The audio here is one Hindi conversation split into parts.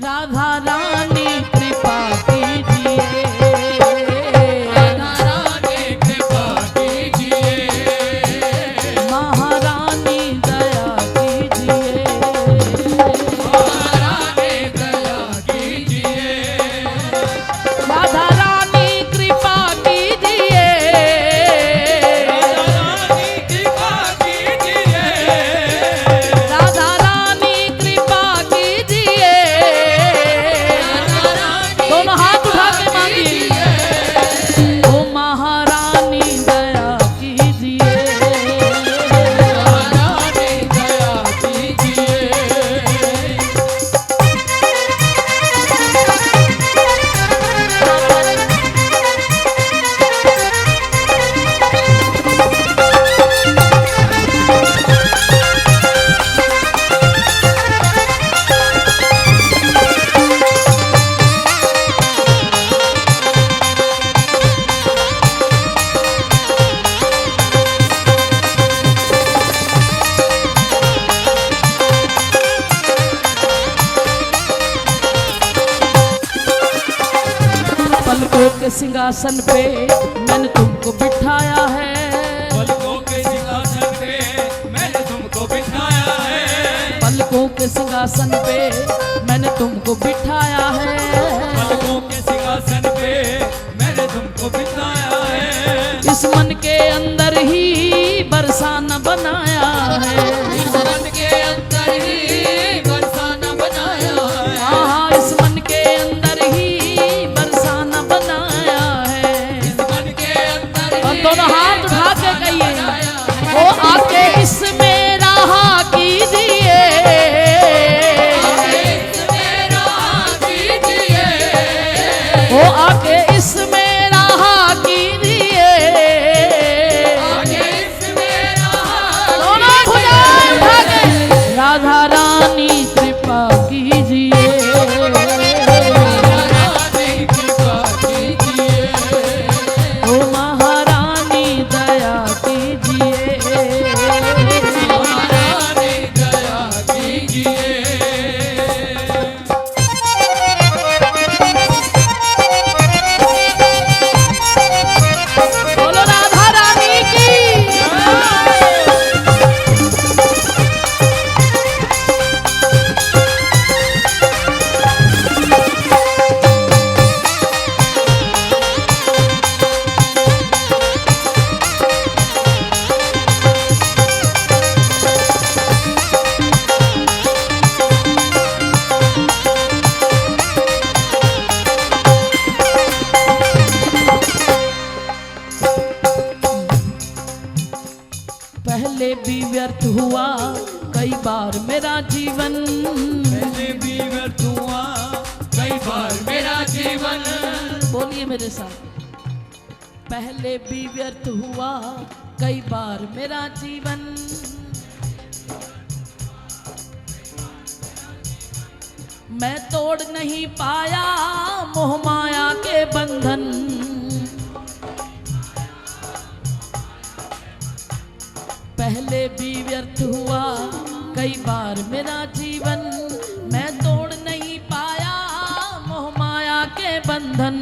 राधा रानी कृपा कीजिए, राधा रानी कृपा कीजिए, महारानी दया कीजिए, महारानी दया कीजिए, राधा रानी कृपा कीजिए, राधा रानी कृपा कीजिए, राधा रानी कृपा कीजिए, राधा रानी दोनों हाथ उठा के मांगिए, ओ महारानी दया कीजिए, महारानी दया कीजिए। पलकों के सिंहासन पे मैंने तुमको बिठाया है, पलकों के सिंहासन पे मैंने तुमको बिठाया है, पलकों के सिंहासन पे मैंने तुमको बिठाया है, पलकों के सिंहासन पे मैंने तुमको बिठाया है, इस मन के अंदर ही बरसाना बनाया है, इस मन के अंदर ही बरसाना बनाया है, हाँ इस मन के अंदर ही बरसाना बनाया है, इस मन के अंदर और ही दोनों हाथ उठा के कहिए, बनाया है। वो आके इसमें रहा कीजिए, इसमें रहा कीजिए, वो आके इसमें रहा कीजिए, आगे इसमें रहा दोनों भुजाएं उठा के राधा रानी कृपा कीजिए, रानी कृपा कीजिए, ओ महारानी दया कीजिए, महारानी दया कीजिए। बोलो राधा रानी की। पहले भी व्यर्थ हुआ कई बार मेरा जीवन, पहले भी व्यर्थ हुआ कई बार मेरा जीवन, बोलिए मेरे साथ, पहले भी व्यर्थ हुआ कई बार मेरा जीवन, मैं तोड़ नहीं पाया मोह माया के बंधन, पहले भी व्यर्थ हुआ कई बार मेरा जीवन, मैं तोड़ नहीं पाया मोह माया के बंधन,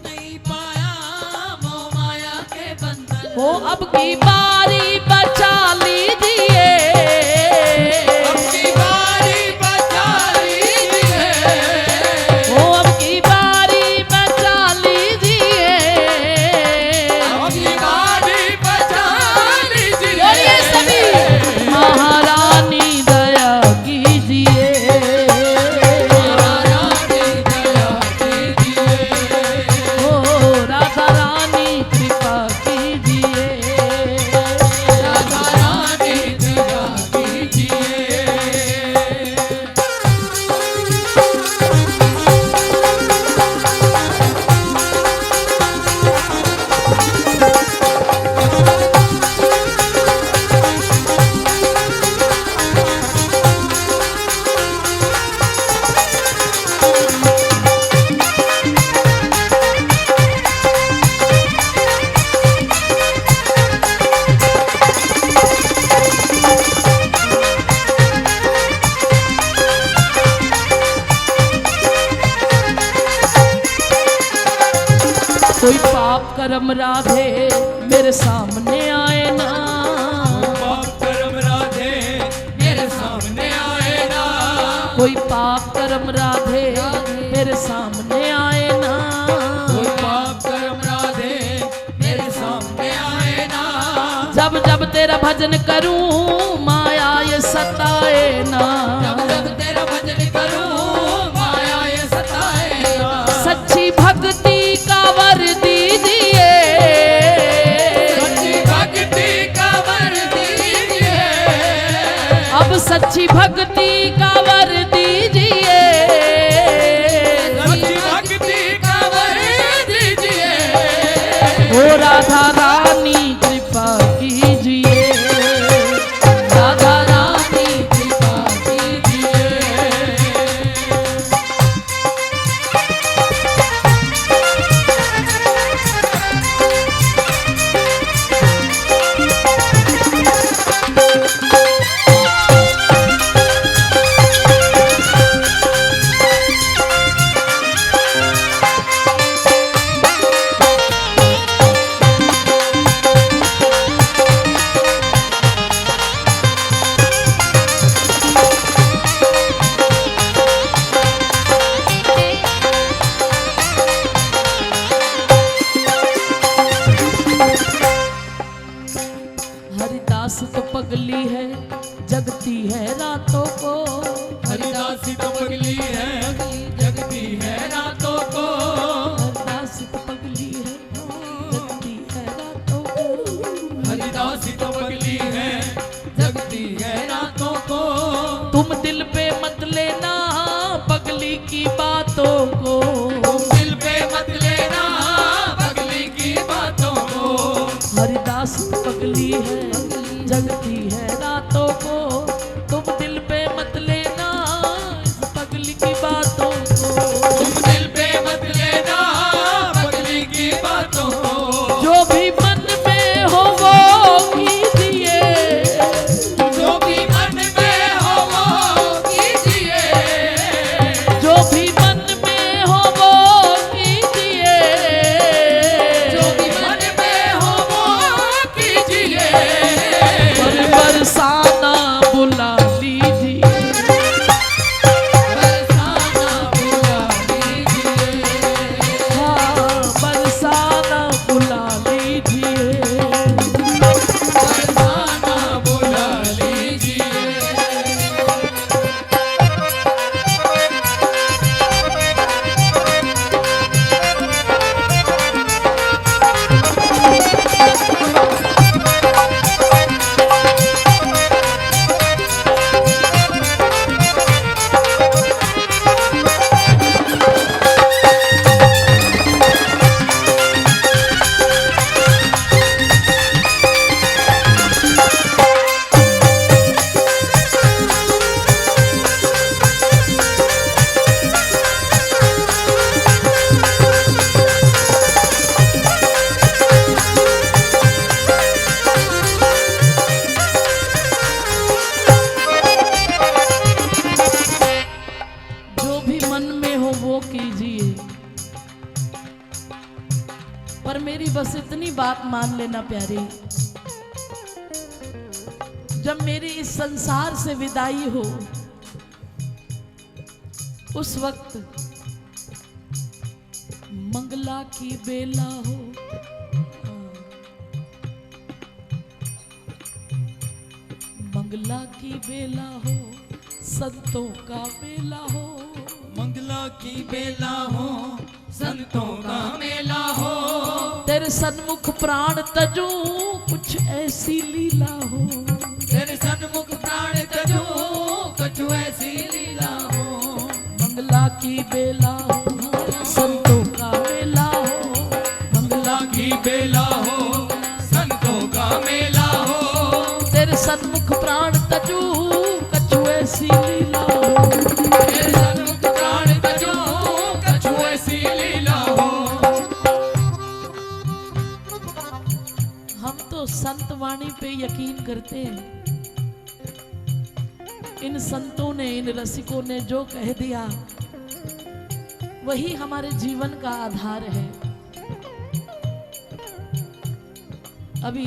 नहीं पाया मोह माया के बंधन, वो अब की बारी बचा लीजिए, अब की बारी बचा लीजिए, वो अब की बारी बचा लीजिए, अब की बारी बचा लीजिए, बोलिए सभी महारानी दया कीजिए, महारानी दया कीजिए, ओ राधा रानी कृपा कीजिए, कोई पाप कर्म राधे मेरे सामने आए ना, पाप कर्म राधे मेरे सामने आए ना, कोई पाप कर्म राधे मेरे सामने आए ना, कोई पाप कर्म राधे मेरे सामने आए ना। जब जब तेरा भजन करूं माया ये सताए ना, जब जब तेरा भजन करूं माया ये सताए ना। सच्ची भक्ति का वर दीजिए, सच्ची भक्ति का वर दीजिए, अब सच्ची भक्ति का वर दीजिए, सच्ची भक्ति का वर दीजिए। ओ राधा रानी कृपा कीजिए, राधा रानी कृपा कीजिए। हरिदास तो पगली है जगती है रातों को, हरिदासी तो पगली है जगती है रातों को, हरिदास तो पगली है जगती है रातों को, हरिदासी तो पगली है जगती है रातों को। तुम दिल पे मत लेना पगली की बातों को, तुम दिल पे मत लेना पगली की बातों को। हरिदास तो पगली है जगती है रातों को, तुम दिल पे मत लेना इस पगली की बातों को, तुम दिल पे मत लेना पगली की बातों को। जो भी मन में हो वो कीजिए, जो भी मन में हो वो कीजिए, जो भी मन में हो वो कीजिए, जो भी मन में हो वो कीजिए। बरसाना बुला लीजिए, बरसाना बुला लीजिए, हाँ बरसाना बुला लीजिए। बरसाना बुला लीजिए। जो भी मन में हो वो कीजिए, पर मेरी बस इतनी बात मान लेना प्यारी, जब मेरी इस संसार से विदाई हो उस वक्त मंगला की बेला हो, मंगला की बेला हो, संतों का मेला हो, मंगला की बेला हो, संतों का मेला हो। तेरे सन्मुख प्राण तजूं कुछ ऐसी लीला हो, तेरे सन्मुख प्राण तजो कछु ऐसी लीला हो। मंगला की बेला हो, संतों का मेला हो, मंगला की बेला हो, संतों का मेला हो। तेरे सन्मुख प्राण तजूं कछु ऐसी लीला हो, तेरे सन्मुख प्राण तजो कछु ऐसी लीला हो। हम तो संत वाणी पे यकीन करते हैं, इन संतों ने इन रसिकों ने जो कह दिया वही हमारे जीवन का आधार है। अभी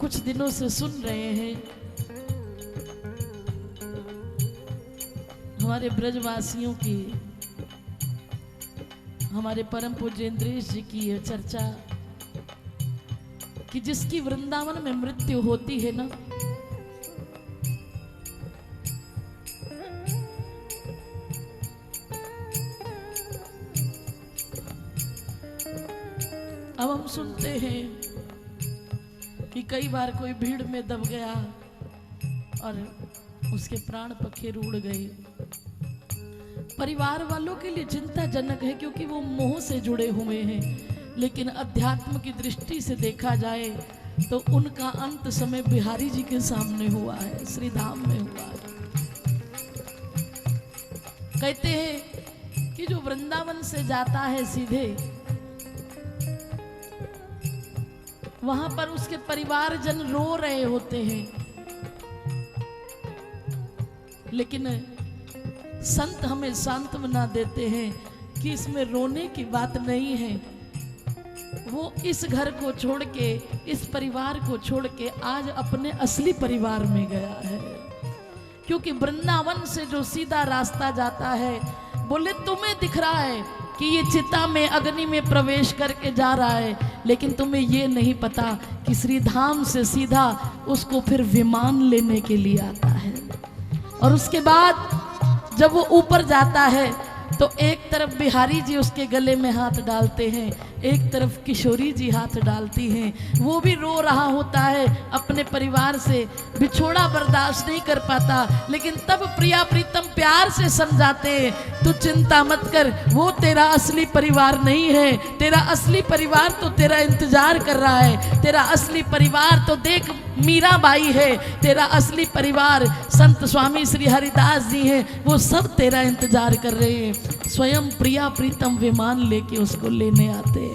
कुछ दिनों से सुन रहे हैं हमारे ब्रजवासियों की, हमारे परम पूज्य इंद्रेश जी की यह चर्चा कि जिसकी वृंदावन में मृत्यु होती है ना, अब हम सुनते हैं कि कई बार कोई भीड़ में दब गया और उसके प्राण पखेरु उड़ गए। परिवार वालों के लिए चिंताजनक है क्योंकि वो मोह से जुड़े हुए हैं, लेकिन अध्यात्म की दृष्टि से देखा जाए तो उनका अंत समय बिहारी जी के सामने हुआ है, श्री धाम में हुआ है। कहते हैं कि जो वृंदावन से जाता है सीधे, वहां पर उसके परिवारजन रो रहे होते हैं, लेकिन संत हमें सांत्वना देते हैं कि इसमें रोने की बात नहीं है। वो इस घर को छोड़ के, इस परिवार को छोड़ के आज अपने असली परिवार में गया है, क्योंकि वृंदावन से जो सीधा रास्ता जाता है, बोले तुम्हें दिख रहा है कि ये चिता में अग्नि में प्रवेश करके जा रहा है, लेकिन तुम्हें ये नहीं पता कि श्री धाम से सीधा उसको फिर विमान लेने के लिए आता है। और उसके बाद जब वो ऊपर जाता है तो एक तरफ बिहारी जी उसके गले में हाथ डालते हैं, एक तरफ किशोरी जी हाथ डालती हैं। वो भी रो रहा होता है, अपने परिवार से बिछोड़ा बर्दाश्त नहीं कर पाता, लेकिन तब प्रिया प्रीतम प्यार से समझाते हैं, तू चिंता मत कर, वो तेरा असली परिवार नहीं है, तेरा असली परिवार तो तेरा इंतजार कर रहा है, तेरा असली परिवार तो देख मीराबाई है, तेरा असली परिवार संत स्वामी श्री हरिदास जी हैं, वो सब तेरा इंतजार कर रहे हैं। स्वयं प्रिया प्रीतम विमान लेके उसको लेने आते हैं।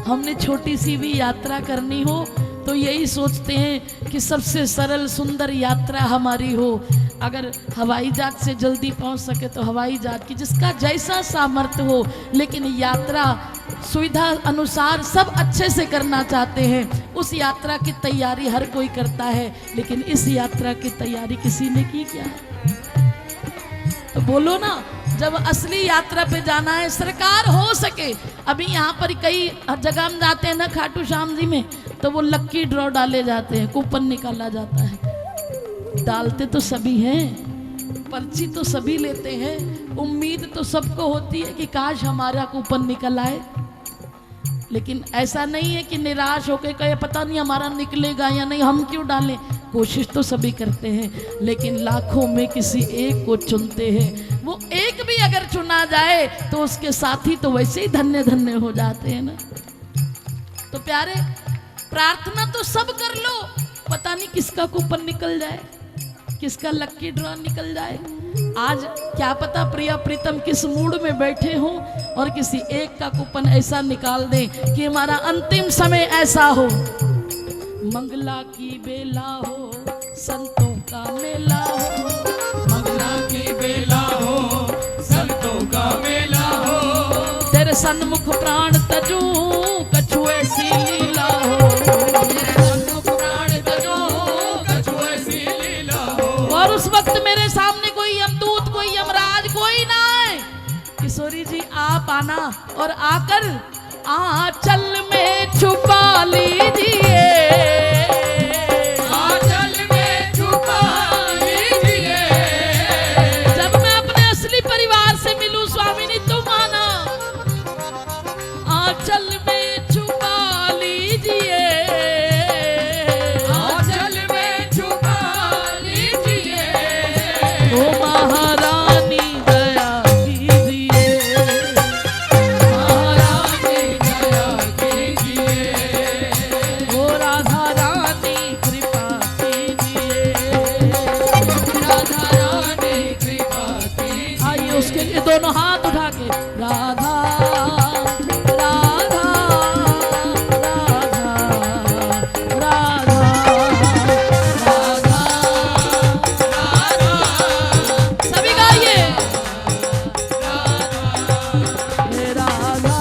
हमने छोटी सी भी यात्रा करनी हो तो यही सोचते हैं कि सबसे सरल सुंदर यात्रा हमारी हो। अगर हवाई जहाज से जल्दी पहुंच सके तो हवाई जहाज की, जिसका जैसा सामर्थ्य हो, लेकिन यात्रा सुविधा अनुसार सब अच्छे से करना चाहते हैं। उस यात्रा की तैयारी हर कोई करता है, लेकिन इस यात्रा की तैयारी किसी ने की क्या? तो बोलो ना, जब असली यात्रा पे जाना है, सरकार हो सके, अभी यहाँ पर कई जगह हम जाते हैं ना खाटू श्याम जी में, तो वो लक्की ड्रॉ डाले जाते हैं, कूपन निकाला जाता है। डालते तो सभी हैं, पर्ची तो सभी लेते हैं, उम्मीद तो सबको होती है कि काश हमारा कूपन निकल आए, लेकिन ऐसा नहीं है कि निराश होकर कहे पता नहीं हमारा निकलेगा या नहीं, हम क्यों डालें। कोशिश तो सभी करते हैं, लेकिन लाखों में किसी एक को चुनते हैं। वो एक भी अगर चुना जाए तो उसके साथी तो वैसे ही धन्य धन्य हो जाते हैं ना। तो प्यारे, प्रार्थना तो सब कर लो, पता नहीं किसका कूपन निकल जाए, किसका लक्की ड्रॉ निकल जाए। आज क्या पता प्रिया प्रीतम किस मूड में बैठे हों और किसी एक का कूपन ऐसा निकाल दें कि हमारा अंतिम समय ऐसा हो। मंगला की बेला हो, संतों का मेला हो, मंगला की बेला हो, संतों का मेला हो, तेरे सन्मुख प्राण तजू कछु ऐसी लीला हो, तेरे सन्मुख प्राण तजू कछु ऐसी लीला हो। और उस वक्त मेरे सामने कोई यमदूत, कोई यमराज, कोई ना आए, किशोरी जी आप आना और आकर आंचल में छुपा लीजिए, आंचल में छुपा लीजिए। जब मैं अपने असली परिवार से मिलूं स्वामिनी तुम आना, आंचल में छुपा लीजिए, आंचल में छुपा लीजिए। ओ महारानी दया कीजिए, महारानी दया कीजिए, ओ राधा रानी कृपा कीजिए, राधा रानी कृपा कीजिए। आइए उसके लिए दोनों हाथ उठा के राधा राधा राधा राधा राधा सभी गाइए हे राधा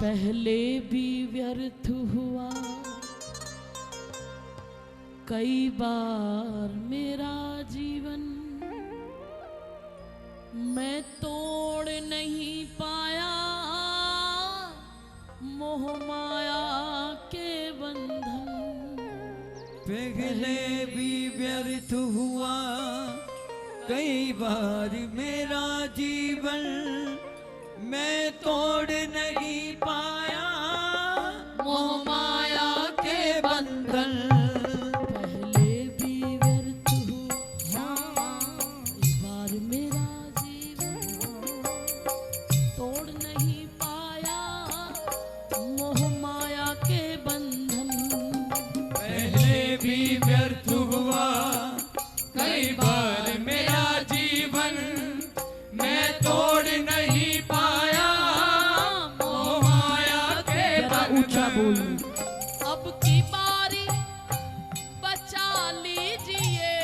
पहले भी व्यर्थ हुआ कई बार मेरा जीवन, मैं तोड़ नहीं पाया मोह माया के बंधन। पहले भी व्यर्थ हुआ कई बार मेरा जीवन, मैं तोड़ नहीं पाया मोह माया के बंधन। पहले भी व्यर्थ हुआ कई बार मेरा जीवन, तोड़ नहीं पाया मोह माया के बंधन। पहले भी व्यर्थ हुआ कई बार मेरा जीवन, मैं तोड़ नहीं पाया मोह माया के ऊंचा बंधन। बोल। अब की बारी बचा लीजिए,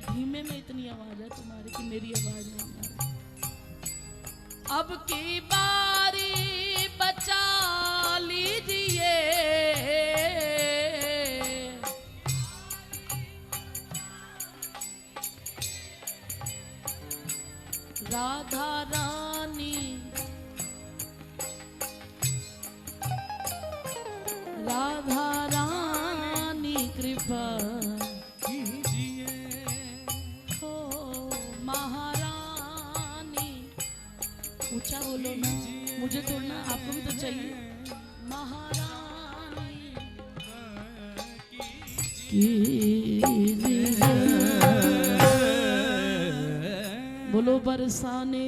धीमे में इतनी आवाज है तुम्हारी कि मेरी आवाज नहीं आ रही। अब की बारी बचा लीजिए, राधा रानी राधा रानी कृपा कीजिए हो महारानी। ऊंचा बोलो ना, मुझे तोड़ना आपको भी तो चाहिए। महारानी कीजिए, बोलो बरसाने